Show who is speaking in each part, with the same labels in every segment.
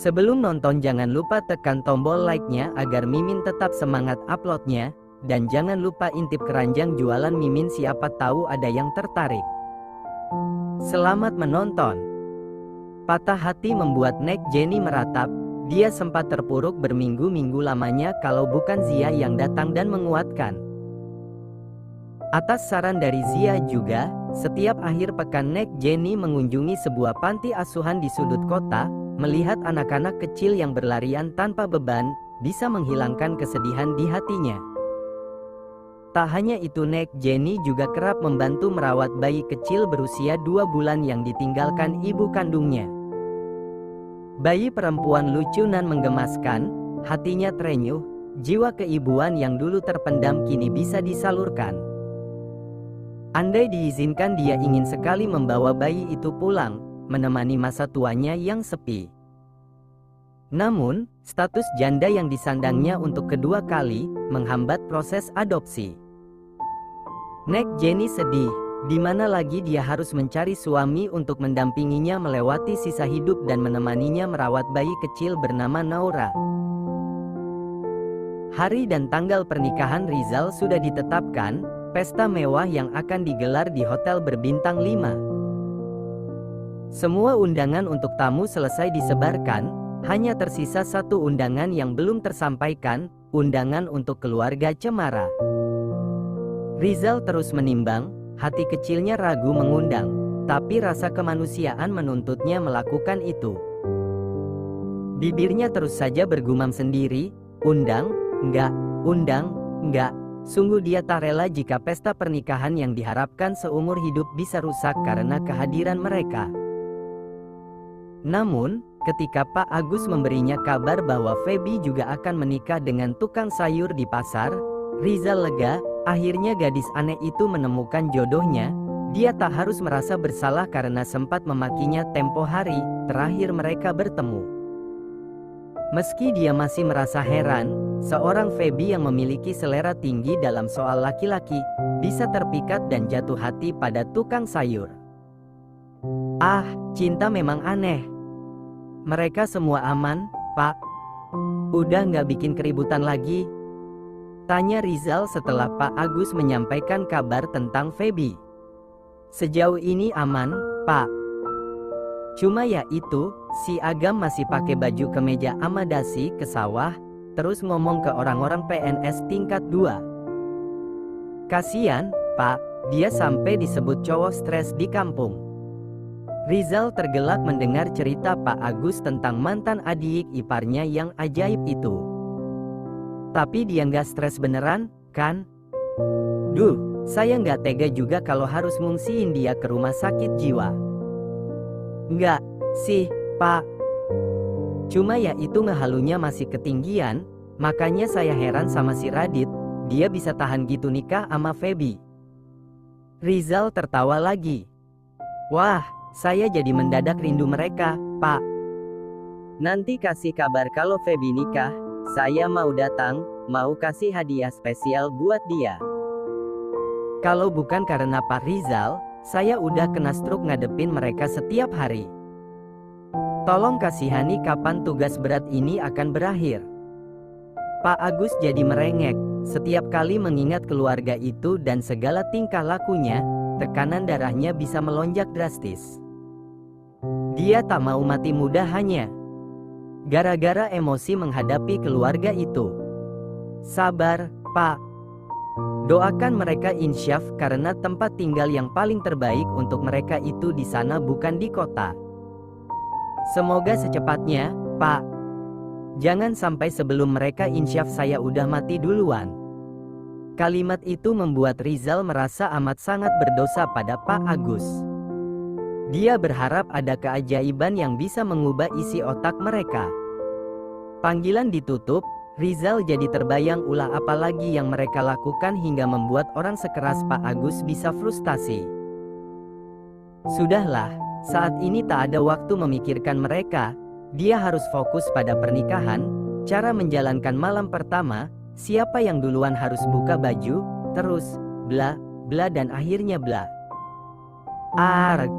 Speaker 1: Sebelum nonton jangan lupa tekan tombol like-nya agar Mimin tetap semangat uploadnya. Dan jangan lupa intip keranjang jualan Mimin, siapa tahu ada yang tertarik. Selamat menonton. Patah hati membuat Nek Jenny meratap. Dia sempat terpuruk berminggu-minggu lamanya kalau bukan Zia yang datang dan menguatkan. Atas saran dari Zia juga, setiap akhir pekan Nek Jenny mengunjungi sebuah panti asuhan di sudut kota. Melihat anak-anak kecil yang berlarian tanpa beban, bisa menghilangkan kesedihan di hatinya. Tak hanya itu, Nek Jenny juga kerap membantu merawat bayi kecil berusia 2 bulan yang ditinggalkan ibu kandungnya. Bayi perempuan lucu dan menggemaskan, hatinya terenyuh, jiwa keibuan yang dulu terpendam kini bisa disalurkan. Andai diizinkan, dia ingin sekali membawa bayi itu pulang, menemani masa tuanya yang sepi. Namun, status janda yang disandangnya untuk kedua kali menghambat proses adopsi. Nek Jenny sedih, di mana lagi dia harus mencari suami untuk mendampinginya melewati sisa hidup dan menemaninya merawat bayi kecil bernama Naura. Hari dan tanggal pernikahan Rizal sudah ditetapkan, pesta mewah yang akan digelar di hotel berbintang 5. Semua undangan untuk tamu selesai disebarkan, hanya tersisa satu undangan yang belum tersampaikan, undangan untuk keluarga cemara. Rizal terus menimbang, hati kecilnya ragu mengundang, tapi rasa kemanusiaan menuntutnya melakukan itu. Bibirnya terus saja bergumam sendiri, undang, enggak, undang, enggak. Sungguh dia tak rela jika pesta pernikahan yang diharapkan seumur hidup bisa rusak karena kehadiran mereka. Namun, ketika Pak Agus memberinya kabar bahwa Feby juga akan menikah dengan tukang sayur di pasar, Rizal lega, akhirnya gadis aneh itu menemukan jodohnya. Dia tak harus merasa bersalah karena sempat memakinya tempo hari terakhir mereka bertemu. Meski dia masih merasa heran, seorang Feby yang memiliki selera tinggi dalam soal laki-laki, bisa terpikat dan jatuh hati pada tukang sayur. Ah, cinta memang aneh. Mereka semua aman, Pak? Udah nggak bikin keributan lagi? Tanya Rizal setelah Pak Agus menyampaikan kabar tentang Feby. Sejauh ini aman, Pak. Cuma ya itu, si Agam masih pakai baju kemeja amadasi ke sawah, terus ngomong ke orang-orang PNS tingkat 2. Kasian, Pak, dia sampai disebut cowok stres di kampung. Rizal tergelak mendengar cerita Pak Agus tentang mantan adik iparnya yang ajaib itu. Tapi dia nggak stres beneran, kan? Duh, saya nggak tega juga kalau harus ngungsiin dia ke rumah sakit jiwa. Nggak sih, Pak. Cuma ya itu ngehalunya masih ketinggian, makanya saya heran sama si Radit, dia bisa tahan gitu nikah sama Feby. Rizal tertawa lagi. Wah, saya jadi mendadak rindu mereka, Pak. Nanti kasih kabar kalau Feby nikah, saya mau datang, mau kasih hadiah spesial buat dia. Kalau bukan karena Pak Rizal, saya udah kena stroke ngadepin mereka setiap hari. Tolong kasihani kapan tugas berat ini akan berakhir. Pak Agus jadi merengek, setiap kali mengingat keluarga itu dan segala tingkah lakunya, tekanan darahnya bisa melonjak drastis. Dia tak mau mati muda hanya gara-gara emosi menghadapi keluarga itu. Sabar, Pak. Doakan mereka insyaf karena tempat tinggal yang paling terbaik untuk mereka itu di sana bukan di kota. Semoga secepatnya, Pak. Jangan sampai sebelum mereka insyaf saya udah mati duluan. Kalimat itu membuat Rizal merasa amat sangat berdosa pada Pak Agus. Dia berharap ada keajaiban yang bisa mengubah isi otak mereka. Panggilan ditutup, Rizal jadi terbayang ulah apa lagi yang mereka lakukan hingga membuat orang sekeras Pak Agus bisa frustasi. Sudahlah, saat ini tak ada waktu memikirkan mereka, dia harus fokus pada pernikahan, cara menjalankan malam pertama, siapa yang duluan harus buka baju, terus, bla, bla dan akhirnya bla. Arg.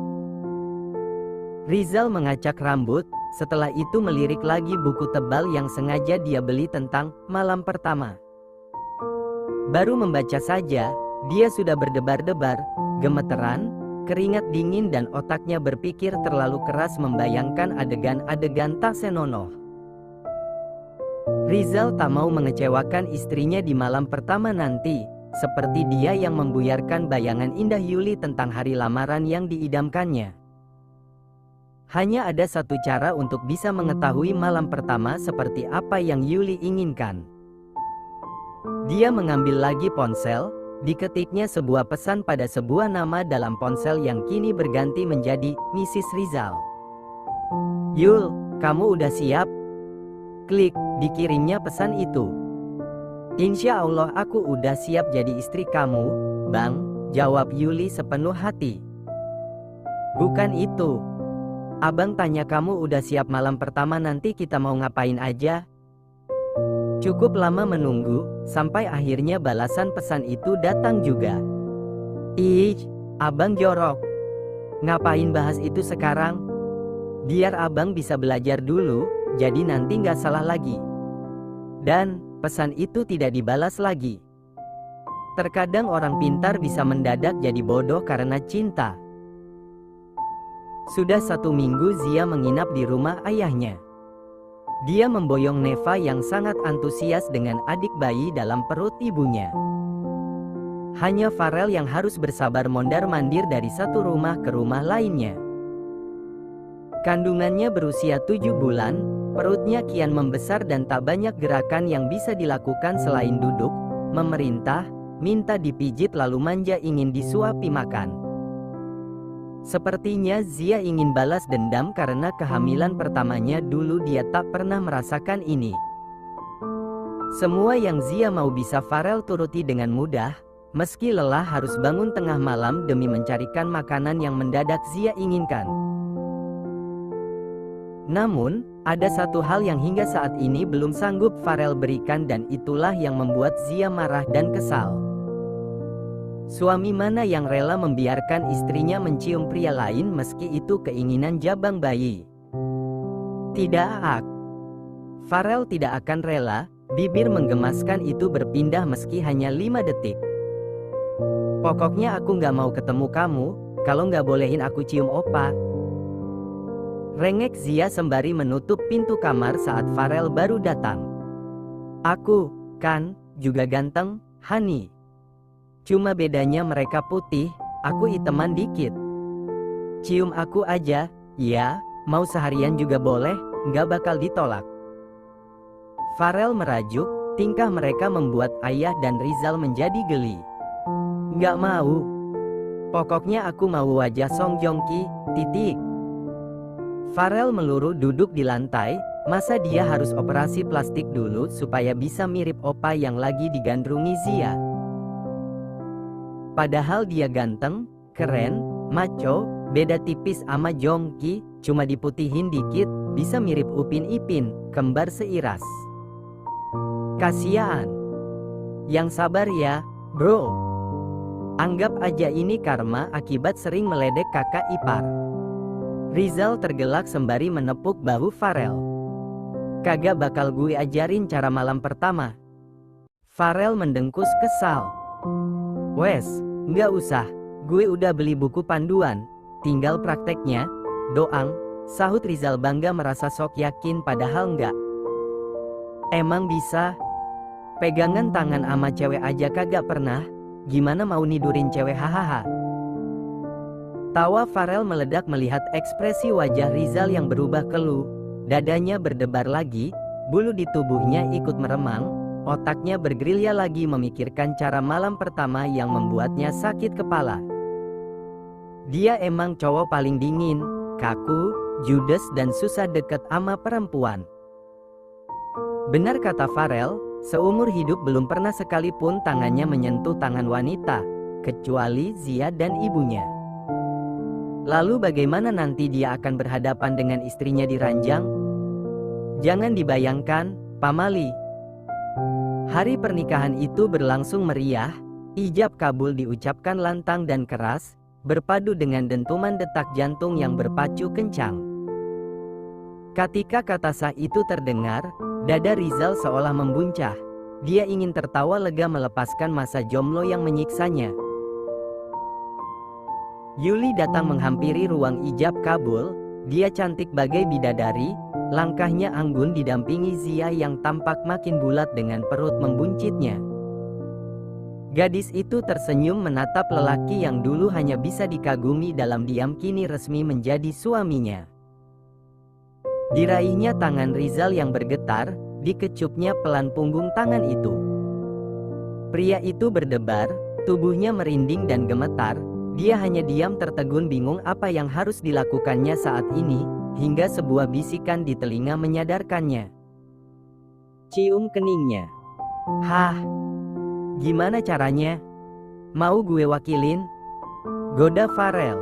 Speaker 1: Rizal mengacak rambut, Setelah itu melirik lagi buku tebal yang sengaja dia beli tentang malam pertama. Baru membaca saja, dia sudah berdebar-debar, gemeteran, keringat dingin dan otaknya berpikir terlalu keras membayangkan adegan-adegan tak senonoh. Rizal tak mau mengecewakan istrinya di malam pertama nanti, seperti dia yang membuyarkan bayangan indah Yuli tentang hari lamaran yang diidamkannya. Hanya ada satu cara untuk bisa mengetahui malam pertama seperti apa yang Yuli inginkan. Dia mengambil lagi ponsel, diketiknya sebuah pesan pada sebuah nama dalam ponsel yang kini berganti menjadi Mrs. Rizal. "Yul, kamu udah siap?" Klik, dikirimnya pesan itu. "Insya Allah aku udah siap jadi istri kamu, Bang," jawab Yuli sepenuh hati. "Bukan itu. Abang tanya kamu udah siap malam pertama nanti kita mau ngapain aja?" Cukup lama menunggu, sampai akhirnya balasan pesan itu datang juga. "Ih, abang jorok. Ngapain bahas itu sekarang? Biar abang bisa belajar dulu, jadi nanti nggak salah lagi." Dan pesan itu tidak dibalas lagi. Terkadang orang pintar bisa mendadak jadi bodoh karena cinta. Sudah 1 minggu Zia menginap di rumah ayahnya. Dia memboyong Neva yang sangat antusias dengan adik bayi dalam perut ibunya. Hanya Farel yang harus bersabar mondar-mandir dari satu rumah ke rumah lainnya. Kandungannya berusia 7 bulan, perutnya kian membesar dan tak banyak gerakan yang bisa dilakukan selain duduk, memerintah, minta dipijit lalu manja ingin disuapi makan. Sepertinya Zia ingin balas dendam karena kehamilan pertamanya dulu dia tak pernah merasakan ini. Semua yang Zia mau bisa Farel turuti dengan mudah, meski lelah harus bangun tengah malam demi mencarikan makanan yang mendadak Zia inginkan. Namun, ada satu hal yang hingga saat ini belum sanggup Farel berikan dan itulah yang membuat Zia marah dan kesal. Suami mana yang rela membiarkan istrinya mencium pria lain meski itu keinginan jabang bayi? Tidak, Farel tidak akan rela. Bibir menggemaskan itu berpindah meski hanya 5 detik. "Pokoknya aku gak mau ketemu kamu, kalau gak bolehin aku cium opa," rengek Zia sembari menutup pintu kamar saat Farel baru datang. "Aku, kan, juga ganteng, Hani. Cuma bedanya mereka putih, aku hiteman dikit. Cium aku aja, ya, mau seharian juga boleh, nggak bakal ditolak." Farel merajuk, tingkah mereka membuat ayah dan Rizal menjadi geli. "Nggak mau. Pokoknya aku mau wajah Song Joong Ki, titik." Farel meluru duduk di lantai, masa dia harus operasi plastik dulu supaya bisa mirip opa yang lagi digandrungi Zia? Padahal dia ganteng, keren, maco, beda tipis sama Joong Ki, cuma diputihin dikit, bisa mirip Upin Ipin, kembar seiras. Kasian. Yang sabar ya, bro. Anggap aja ini karma akibat sering meledek kakak ipar. Rizal tergelak sembari menepuk bahu Farel. "Kagak bakal gue ajarin cara malam pertama." Farel mendengkus kesal. "Wes, nggak usah, gue udah beli buku panduan, tinggal prakteknya doang," sahut Rizal bangga merasa sok yakin padahal nggak. "Emang bisa? Pegangan tangan ama cewek aja kagak pernah, gimana mau nidurin cewek hahaha." Tawa Farel meledak melihat ekspresi wajah Rizal yang berubah keluh, dadanya berdebar lagi, bulu di tubuhnya ikut meremang, otaknya bergerilya lagi memikirkan cara malam pertama yang membuatnya sakit kepala. Dia emang cowok paling dingin, kaku, judes dan susah deket ama perempuan. Benar kata Farel, seumur hidup belum pernah sekalipun tangannya menyentuh tangan wanita, kecuali Zia dan ibunya. Lalu bagaimana nanti dia akan berhadapan dengan istrinya di ranjang? Jangan dibayangkan, pamali. Hari pernikahan itu berlangsung meriah, ijab kabul diucapkan lantang dan keras, berpadu dengan dentuman detak jantung yang berpacu kencang. Ketika kata sah itu terdengar, dada Rizal seolah membuncah. Dia ingin tertawa lega melepaskan masa jomblo yang menyiksanya. Yuli datang menghampiri ruang ijab kabul. Dia cantik bagai bidadari, langkahnya anggun didampingi Zia yang tampak makin bulat dengan perut membuncitnya. Gadis itu tersenyum menatap lelaki yang dulu hanya bisa dikagumi dalam diam kini resmi menjadi suaminya. Diraihnya tangan Rizal yang bergetar, dikecupnya pelan punggung tangan itu. Pria itu berdebar, tubuhnya merinding dan gemetar. Dia hanya diam tertegun bingung apa yang harus dilakukannya saat ini, hingga sebuah bisikan di telinga menyadarkannya. Cium keningnya. Hah? Gimana caranya? Mau gue wakilin? Goda Farel.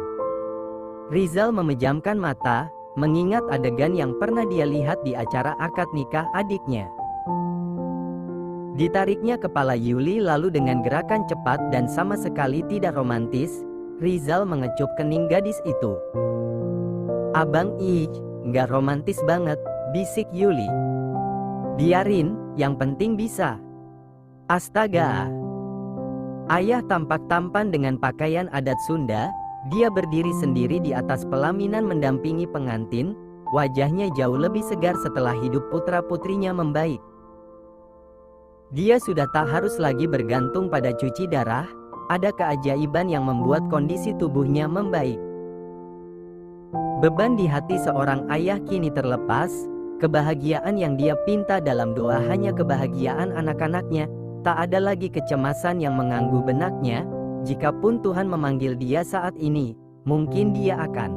Speaker 1: Rizal memejamkan mata, mengingat adegan yang pernah dia lihat di acara akad nikah adiknya. Ditariknya kepala Yuli lalu dengan gerakan cepat dan sama sekali tidak romantis, Rizal mengecup kening gadis itu. Abang nggak romantis banget, bisik Yuli. Biarin, yang penting bisa. Astaga. Ayah tampak tampan dengan pakaian adat Sunda, dia berdiri sendiri di atas pelaminan mendampingi pengantin, wajahnya jauh lebih segar setelah hidup putra-putrinya membaik. Dia sudah tak harus lagi bergantung pada cuci darah. Ada keajaiban yang membuat kondisi tubuhnya membaik. Beban di hati seorang ayah kini terlepas, kebahagiaan yang dia pinta dalam doa hanya kebahagiaan anak-anaknya, tak ada lagi kecemasan yang mengganggu benaknya. Jikapun Tuhan memanggil dia saat ini, mungkin dia akan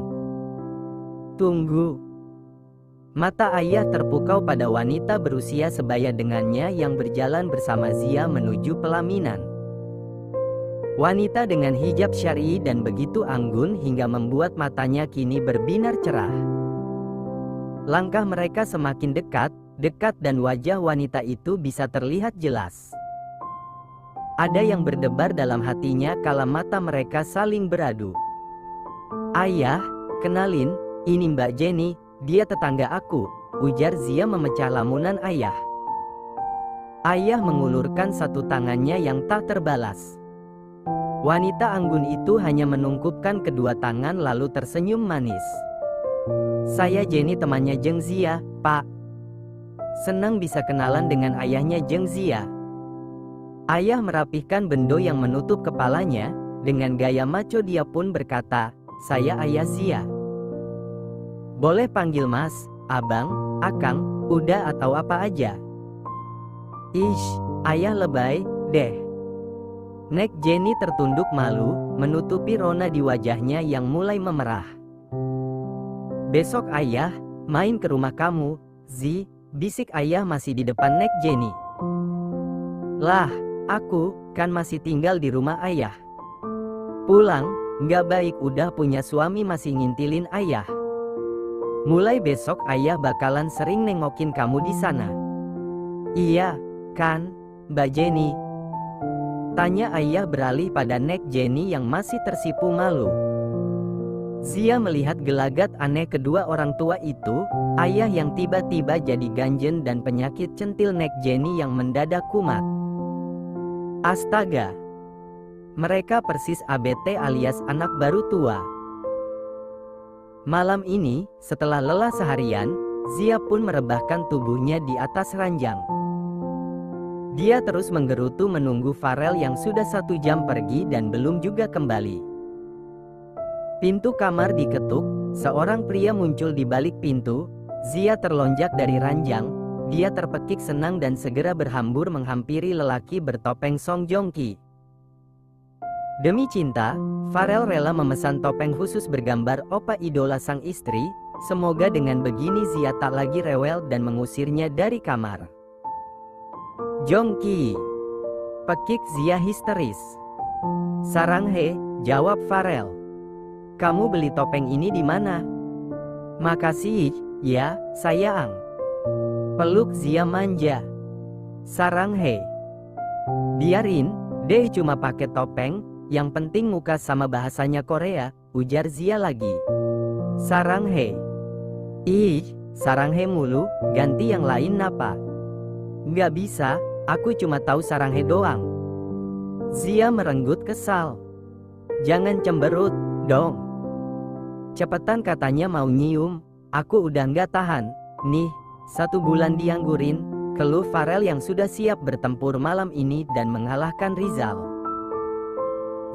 Speaker 1: tunggu. Mata ayah terpukau pada wanita berusia sebaya dengannya yang berjalan bersama Zia menuju pelaminan. Wanita dengan hijab syar'i dan begitu anggun hingga membuat matanya kini berbinar cerah. Langkah mereka semakin dekat dan wajah wanita itu bisa terlihat jelas. Ada yang berdebar dalam hatinya kala mata mereka saling beradu. Ayah, kenalin, ini Mbak Jenny, dia tetangga aku, ujar Zia memecah lamunan ayah. Ayah mengulurkan satu tangannya yang tak terbalas. Wanita anggun itu hanya menungkupkan kedua tangan lalu tersenyum manis. Saya Jenny temannya Jeng Zia, Pak. Senang bisa kenalan dengan ayahnya Jeng Zia. Ayah merapihkan bendo yang menutup kepalanya, dengan gaya maco dia pun berkata, saya ayah Zia. Boleh panggil mas, abang, akang, udah atau apa aja. Ish, ayah lebay, deh. Nek Jenny tertunduk malu, menutupi rona di wajahnya yang mulai memerah. Besok ayah, main ke rumah kamu, Zi, bisik ayah masih di depan Nek Jenny. Lah, aku, kan masih tinggal di rumah ayah. Pulang, nggak baik udah punya suami masih ngintilin ayah. Mulai besok ayah bakalan sering nengokin kamu di sana. Iya, kan, Mbak Jenny? Tanya ayah beralih pada Nek Jenny yang masih tersipu malu. Zia melihat gelagat aneh kedua orang tua itu, ayah yang tiba-tiba jadi ganjen dan penyakit centil Nek Jenny yang mendadak kumat. Astaga. Mereka persis ABT alias anak baru tua. Malam ini, setelah lelah seharian, Zia pun merebahkan tubuhnya di atas ranjang. Dia terus menggerutu menunggu Farel yang sudah 1 jam pergi dan belum juga kembali. Pintu kamar diketuk, seorang pria muncul di balik pintu. Zia terlonjak dari ranjang, dia terpekik senang dan segera berhambur menghampiri lelaki bertopeng Song Joong Ki. Demi cinta, Farel rela memesan topeng khusus bergambar opa idola sang istri. Semoga dengan begini Zia tak lagi rewel dan mengusirnya dari kamar. Joong Ki, pekik Zia histeris. Sarang he, jawab Farel. Kamu beli topeng ini di mana? Makasih, ya, sayang. Peluk Zia manja. Sarang he. Biarin, deh cuma pakai topeng, yang penting muka sama bahasanya Korea, ujar Zia lagi. Sarang he. Ih, Saranghe mulu, ganti yang lain napa? Nggak bisa, aku cuma tahu saranghe doang. Zia merenggut kesal. Jangan cemberut, dong. Cepetan katanya mau nyium, aku udah nggak tahan. Nih, 1 bulan dianggurin, keluh Farel yang sudah siap bertempur malam ini dan mengalahkan Rizal.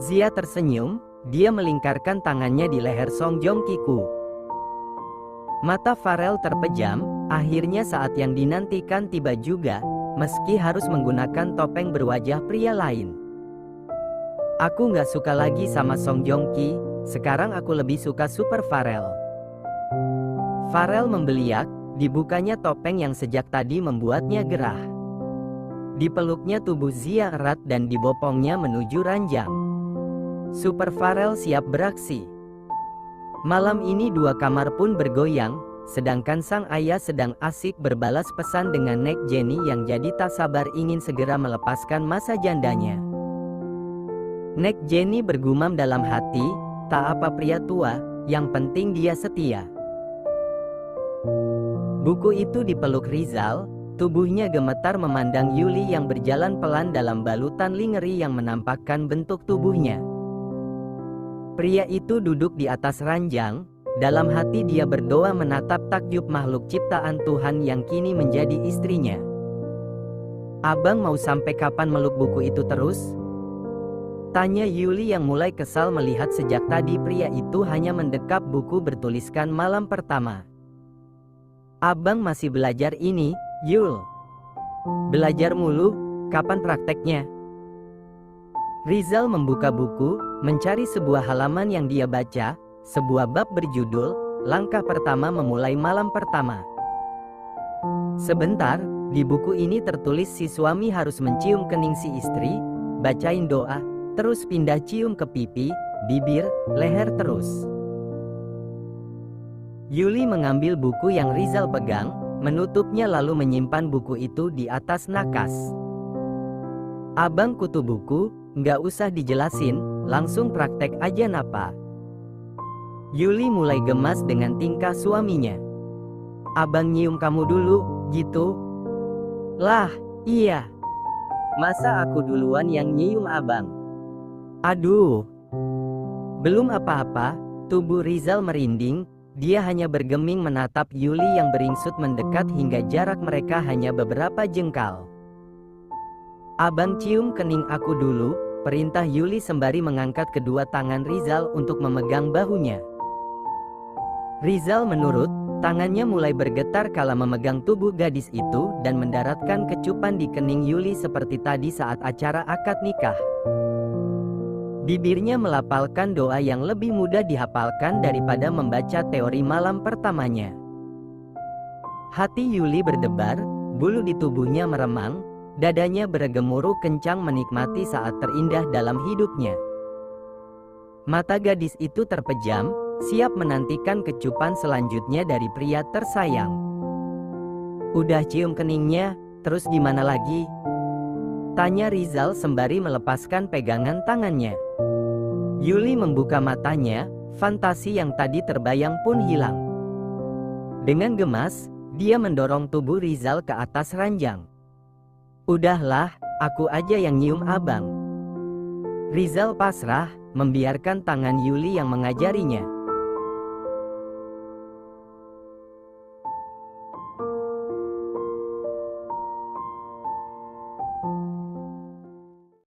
Speaker 1: Zia tersenyum, dia melingkarkan tangannya di leher Song Joong-ki-ku. Mata Farel terpejam, akhirnya saat yang dinantikan tiba juga, meski harus menggunakan topeng berwajah pria lain. Aku nggak suka lagi sama Song Joong-ki, sekarang aku lebih suka Super Farel. Farel membeliak, dibukanya topeng yang sejak tadi membuatnya gerah. Dipeluknya tubuh Zia erat dan dibopongnya menuju ranjang. Super Farel siap beraksi. Malam ini 2 kamar pun bergoyang, sedangkan sang ayah sedang asik berbalas pesan dengan Nek Jenny yang jadi tak sabar ingin segera melepaskan masa jandanya. Nek Jenny bergumam dalam hati, tak apa pria tua, yang penting dia setia. Buku itu dipeluk Rizal, tubuhnya gemetar memandang Yuli yang berjalan pelan dalam balutan lingeri yang menampakkan bentuk tubuhnya. Pria itu duduk di atas ranjang, dalam hati dia berdoa menatap takjub makhluk ciptaan Tuhan yang kini menjadi istrinya. Abang mau sampai kapan meluk buku itu terus? Tanya Yuli yang mulai kesal melihat sejak tadi pria itu hanya mendekap buku bertuliskan malam pertama. Abang masih belajar ini, Yul. Belajar mulu, kapan prakteknya? Rizal membuka buku, mencari sebuah halaman yang dia baca, sebuah bab berjudul, Langkah Pertama Memulai Malam Pertama. Sebentar, di buku ini tertulis si suami harus mencium kening si istri, bacain doa, terus pindah cium ke pipi, bibir, leher terus. Yuli mengambil buku yang Rizal pegang, menutupnya lalu menyimpan buku itu di atas nakas. Abang kutu buku, nggak usah dijelasin, langsung praktek aja napa. Yuli mulai gemas dengan tingkah suaminya. Abang nyium kamu dulu, gitu? Lah, iya. Masa aku duluan yang nyium abang? Aduh. Belum apa-apa, tubuh Rizal merinding. Dia hanya bergeming menatap Yuli yang beringsut mendekat hingga jarak mereka hanya beberapa jengkal. Abang cium kening aku dulu, perintah Yuli sembari mengangkat kedua tangan Rizal untuk memegang bahunya. Rizal menurut, tangannya mulai bergetar kala memegang tubuh gadis itu dan mendaratkan kecupan di kening Yuli seperti tadi saat acara akad nikah. Bibirnya melafalkan doa yang lebih mudah dihafalkan daripada membaca teori malam pertamanya. Hati Yuli berdebar, bulu di tubuhnya meremang, dadanya bergemuruh kencang menikmati saat terindah dalam hidupnya. Mata gadis itu terpejam, siap menantikan kecupan selanjutnya dari pria tersayang. Udah cium keningnya, terus gimana lagi? Tanya Rizal sembari melepaskan pegangan tangannya. Yuli membuka matanya, fantasi yang tadi terbayang pun hilang. Dengan gemas, dia mendorong tubuh Rizal ke atas ranjang. Udahlah, aku aja yang nyium abang. Rizal pasrah, membiarkan tangan Yuli yang mengajarinya.